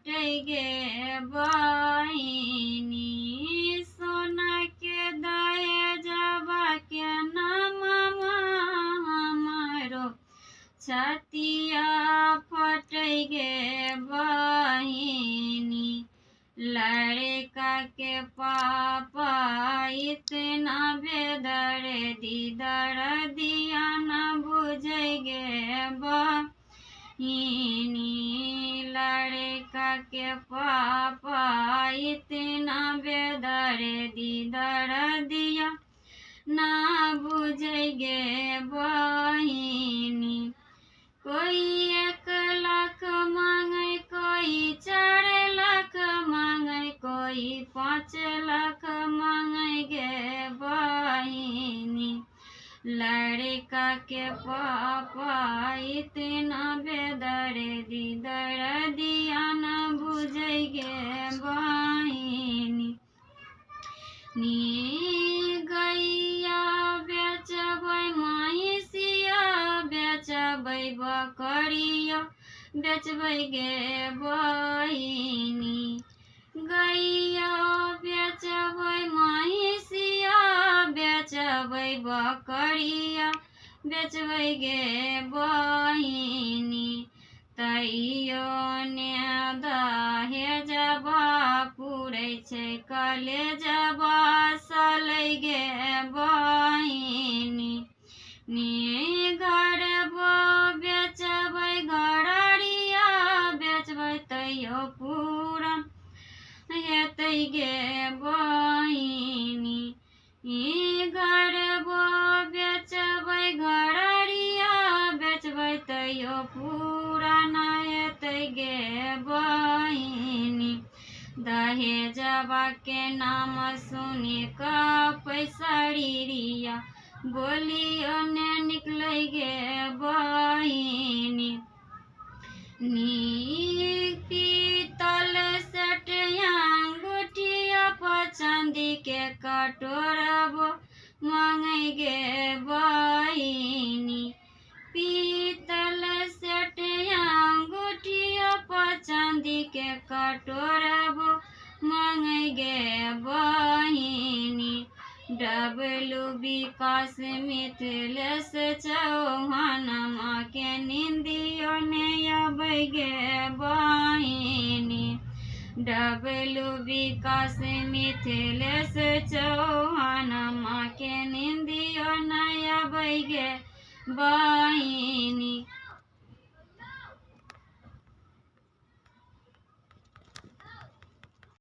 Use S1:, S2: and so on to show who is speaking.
S1: फटे गे बहिनी, सोना के दहेजवा के नामवा हमरो छतिया फटे गे बहिनी। लड़का के पापा इतना बेदर्दी, दर्दिया न बुझे गे बहिनी। लड़का के पापा इतना बेदर्दी, दर्दिया न बुझे गे बहिनी। कोई 1 लाख मांगे, कोई 4 लाख मांगे, कोई 5 लाख मांगे गे बहिनी। लड़का के पापा इतना बेदर्दी, दर्दिया न बुझे गे बहिनी। गैया बेचबै, महिषिया बेचबै, बकरिया बेचबै गे बहिनी। गैया बेचबै, महिषिया बेचबै, बकरिया बेचबै गे बहिनी। तैयो ने दहेजवा पुरै छै, कलेजवा सलै गे बहिनी। घरबो बेचबै, घरड़िया बेचबै, तैयो पूरा हेतै गे बहिनी। घरबो बेचबै, घरड़िया बेचबै, तैयो पूरा न हेतै गे बहिनी। दहेजवा के नाम सुनि कऽ पैसरिया बोलियो ने निकलै गे बहिनी। पीतल सेट अंगूठिया पर चांदी के कटोरबो मांगे गे बहिनी। पीतल सेट अंगूठिया पर चांदी के कटोरबो मांगे गे बहिनी। डबलू विकास मिथिलेश चौहानमा के निंदियो ने अबै गे बहिनी। डबलू विकास मिथिलेश चौहानमा के निंदियो न अबै गे बहिनी।